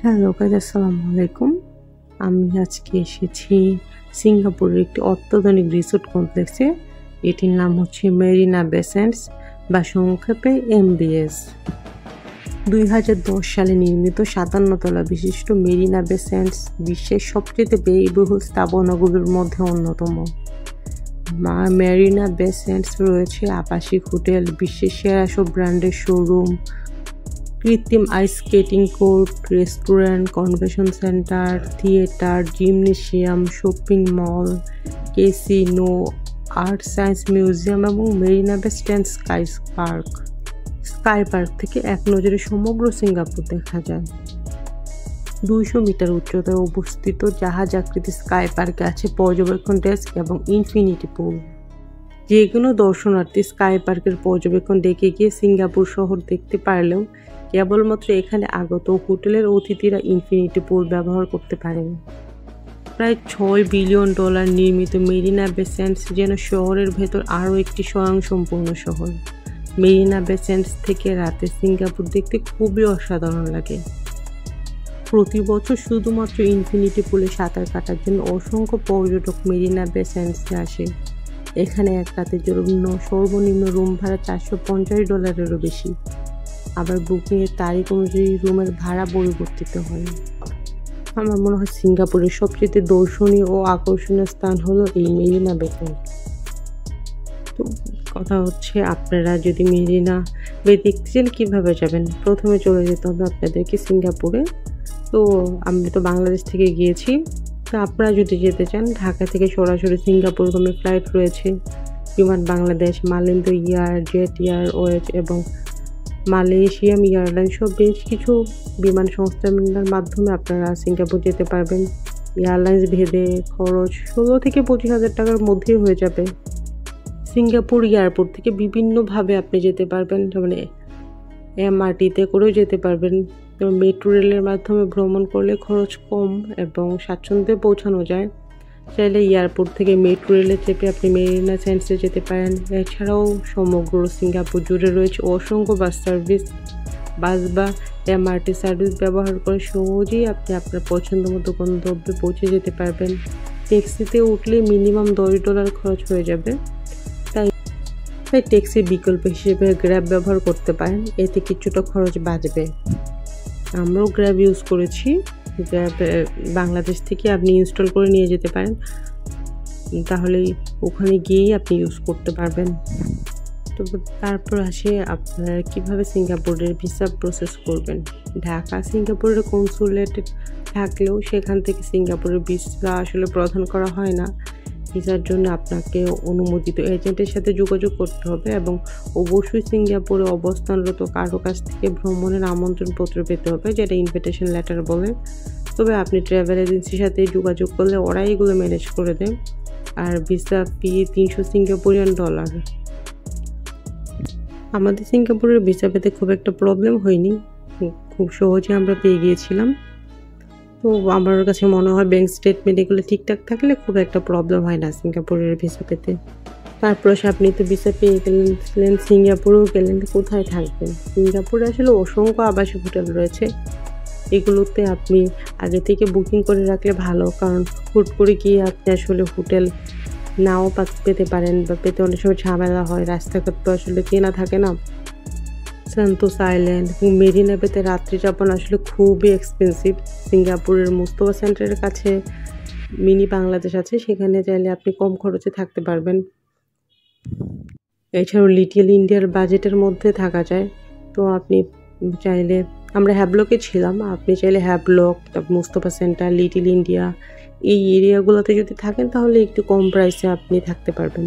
Hello guys, আসসালামু আলাইকুম। আমি আজকে এসেছি সিঙ্গাপুরের একটি অত্যাধুনিক রিসোর্ট কমপ্লেক্সে। এটির নাম হচ্ছে মেরিনা বে স্যান্ডস বা সংক্ষেপে MBS। 2010 সালে নির্মিত 57 তলা বিশিষ্ট মেরিনা বে স্যান্ডস বিশ্বের সবচেয়ে ব্যয়বহুল স্থাপনাগুলোর মধ্যে অন্যতম। মেরিনা বে স্যান্ডস রয়েছে আবাসিক হোটেল, বিশ্বের সেরা সব ব্র্যান্ডের শোরুম, কৃত্রিম ice skating court, restaurant, convention centre, theatre, gymnasium, shopping mall, casino, art science museum এবং মেরিনা বে স্যান্ডস স্কাই পার্ক থেকে এক নজরে সমগ্র সিঙ্গাপুর দেখা যায়। 200 মিটার উচ্চতায় অবস্থিত জাহাজ আকৃতির স্কাই পার্কে আছে পর্যবেক্ষণ ডেস্ক এবং ইনফিনিটি পুল। যে কোনো দর্শনার্থী স্কাই পার্কের পর্যবেক্ষণ ডেকে গিয়ে সিঙ্গাপুর শহর দেখতে পারলেও কেবলমাত্র এখানে আগত হোটেলের অতিথিরা ইনফিনিটি পুল ব্যবহার করতে পারেন। প্রায় $6 বিলিয়ন নির্মিত মেরিনা বে স্যান্ডস যেন শহরের ভেতর আরও একটি স্বয়ংসম্পূর্ণ শহর। মেরিনা বে স্যান্ডস থেকে রাতে সিঙ্গাপুর দেখতে খুবই অসাধারণ লাগে। প্রতি বছর শুধুমাত্র ইনফিনিটি পুলে সাঁতার কাটার জন্য অসংখ্য পর্যটক মেরিনা বে স্যান্ডসে আসে। এখানে এক রাতের জন্য সর্বনিম্ন রুম ভাড়া $450 বেশি। আবার বুকিংয়ের তারিখ অনুযায়ী রুমের ভাড়া পরিবর্তিত হয়। আমার মনে হয় সিঙ্গাপুরের সবচেয়ে দর্শনীয় ও আকর্ষণীয় স্থান হলো এই মেরিনা বে স্যান্ডস। তো কথা হচ্ছে, আপনারা যদি মেরিনা বে দেখতে চান কীভাবে যাবেন? প্রথমে চলে যেতে হবে আপনাদেরকে সিঙ্গাপুরে। তো আমি তো বাংলাদেশ থেকে গিয়েছি। তো আপনারা যদি যেতে চান, ঢাকা থেকে সরাসরি সিঙ্গাপুরগামী ফ্লাইট রয়েছে। বিমান বাংলাদেশ, মালিন্দো এয়ার, জেট এয়ারওয়েজ এবং মালয়েশিয়াম এয়ারলাইন্স সহ বেশ কিছু বিমান সংস্থার মাধ্যমে আপনারা সিঙ্গাপুর যেতে পারবেন। এয়ারলাইন্স ভেদে খরচ 16 থেকে 25 হাজার টাকার মধ্যেই হয়ে যাবে। সিঙ্গাপুর এয়ারপোর্ট থেকে বিভিন্নভাবে আপনি যেতে পারবেন, মানে MRTতে করেও যেতে পারবেন। মেট্রো রেলের মাধ্যমে ভ্রমণ করলে খরচ কম এবং স্বাচ্ছন্দ্যে পৌঁছানো যায়। চাইলে এয়ারপোর্ট থেকে মেট্রো রেলে চেপে আপনি মেরিনা স্যান্ডসে যেতে পারেন। এছাড়াও সমগ্র সিঙ্গাপুর জুড়ে রয়েছে অসংখ্য বাস সার্ভিস। বাস বা MRT সার্ভিস ব্যবহার করে সহজেই আপনি আপনার পছন্দ মতো গন্তব্যে পৌঁছে যেতে পারবেন। ট্যাক্সিতে উঠলে মিনিমাম $10 খরচ হয়ে যাবে। তাই ট্যাক্সির বিকল্প হিসেবে গ্র্যাব ব্যবহার করতে পারেন, এতে কিছুটা খরচ বাঁচবে। আমরাও গ্র্যাব ইউজ করেছি। গ্র্যাব বাংলাদেশ থেকে আপনি ইনস্টল করে নিয়ে যেতে পারেন, তাহলেই ওখানে গিয়েই আপনি ইউজ করতে পারবেন। তো তারপর আসে আপনারা কীভাবে সিঙ্গাপুরের ভিসা প্রসেস করবেন। ঢাকা সিঙ্গাপুরের কনসুলেটে থাকলেও সেখান থেকে সিঙ্গাপুরের ভিসা আসলে প্রদান করা হয় না। ভিসার জন্য আপনাকে অনুমোদিত এজেন্টের সাথে যোগাযোগ করতে হবে এবং অবশ্যই সিঙ্গাপুরে অবস্থানরত কারো কাছ থেকে ভ্রমণের আমন্ত্রণপত্র পেতে হবে, যেটা ইনভিটেশন লেটার বলে। তবে আপনি ট্রাভেল এজেন্সির সাথে যোগাযোগ করলে ওরাই এগুলো ম্যানেজ করে দেয়। আর ভিসা ফি $300 সিঙ্গাপুরিয়ান। আমাদের সিঙ্গাপুরের ভিসা পেতে খুব একটা প্রবলেম হয়নি, খুব সহজে আমরা পেয়ে গিয়েছিলাম। তো আমার কাছে মনে হয় ব্যাঙ্ক স্টেটমেন্ট এগুলো ঠিকঠাক থাকলে খুব একটা প্রবলেম হয় না সিঙ্গাপুরের ভিসা পেতে। তারপর আপনি তো ভিসা পেয়ে গেলেন, সিঙ্গাপুরেও গেলেন, কোথায় থাকবেন? সিঙ্গাপুরে আসলে অসংখ্য আবাসিক হোটেল রয়েছে। এগুলোতে আপনি আগে থেকে বুকিং করে রাখলে ভালো, কারণ হুট করে গিয়ে আপনি আসলে হোটেল নাও পেতে পারেন বা পেতে অনেক সময় ঝামেলা হয়, রাস্তাঘাট তো আসলে চেনা থাকে না। সান্তোস আইল্যান্ড এবং মেরিনা বেতে রাত্রি যাপন আসলে খুবই এক্সপেন্সিভ। সিঙ্গাপুরের মুস্তফা সেন্টারের কাছে মিনি বাংলাদেশ আছে, সেখানে চাইলে আপনি কম খরচে থাকতে পারবেন। এছাড়াও লিটল ইন্ডিয়ার বাজেটের মধ্যে থাকা যায়। তো আপনি চাইলে, আমরা হ্যাবলকে ছিলাম, আপনি চাইলে হ্যাবলক, তারপর মুস্তফা সেন্টার, লিটল ইন্ডিয়া এই এরিয়াগুলোতে যদি থাকেন তাহলে একটু কম প্রাইসে আপনি থাকতে পারবেন।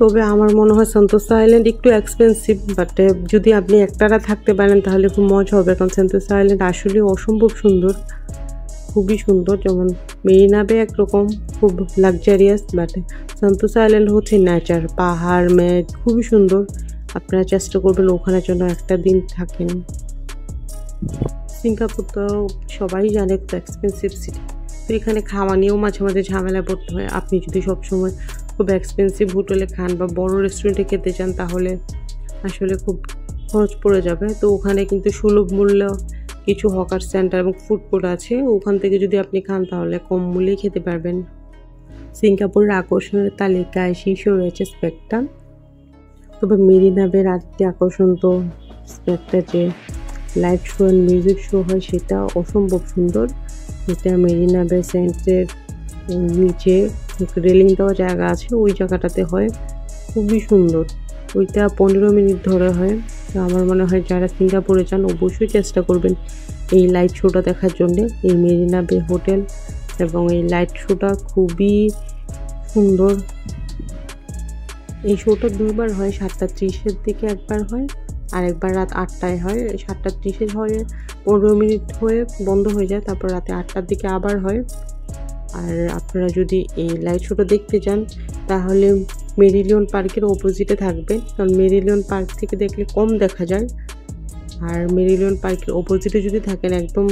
তবে আমার মনে হয় সান্তোসা আইল্যান্ড একটু এক্সপেন্সিভ, বাট যদি আপনি একটানা থাকতে পারেন তাহলে খুব মজা হবে, কারণ সান্তোসা আইল্যান্ড আসলে অসম্ভব সুন্দর, খুবই সুন্দর। যেমন মেরিনা বে একরকম খুব লাক্সারিয়াস, বাট সান্তোসা আইল্যান্ড হচ্ছে নেচার, পাহাড়, মেঘ, খুবই সুন্দর। আপনারা চেষ্টা করবেন ওখানে যেন একটা দিন থাকেন। সিঙ্গাপুর তো সবাই জানে খুব এক্সপেন্সিভ সিটি, তো এখানে খাওয়া নিয়েও মাঝে মাঝে ঝামেলা পড়তে হয়। আপনি যদি সবসময় খুব এক্সপেন্সিভ হোটেলে খান বা বড় রেস্টুরেন্টে খেতে চান তাহলে আসলে খুব খরচ পড়ে যাবে। তো ওখানে কিন্তু সুলভ মূল্য কিছু হকার সেন্টার এবং ফুড কোর্ট আছে, ওখান থেকে যদি আপনি খান তাহলে কম মূল্যে খেতে পারবেন। সিঙ্গাপুরের আকর্ষণের তালিকায় শীর্ষে রয়েছে স্পেকটা। তবে মেরিনা বের আরেকটি আকর্ষণ তো স্পেকটা যে light show and music show হয় সেটা অসম্ভব সুন্দর। এটা মেরিনা বে সেন্টের নিচে রেলিং দেওয়া জায়গা আছে, ওই জায়গাটাতে হয়, খুবই সুন্দর। ওইটা 15 মিনিট ধরে হয়। তো আমার মনে হয় যারা সিঙ্গাপুরে যান অবশ্যই চেষ্টা করবেন এই লাইট শোটা দেখার জন্য। এই মেরিনা বে হোটেল এবং এই লাইট শোটা খুবই সুন্দর। এই শোটা দুইবার হয়, 7:30-এর দিকে একবার হয়, আর একবার রাত 8টায় হয়। 7:30-এ হয়, 15 মিনিট হয়ে বন্ধ হয়ে যায়, তারপর রাতে 8টার দিকে আবার হয়। আর আপনারা যদি এই লাইট শোটা দেখতে যান তাহলে মেরিলিয়ন পার্কের অপোজিটে থাকবেন, কারণ মেরিলিয়ন পার্ক থেকে দেখলে কম দেখা যায়। আর মেরিলিয়ন পার্কের অপোজিটে যদি থাকেন একদম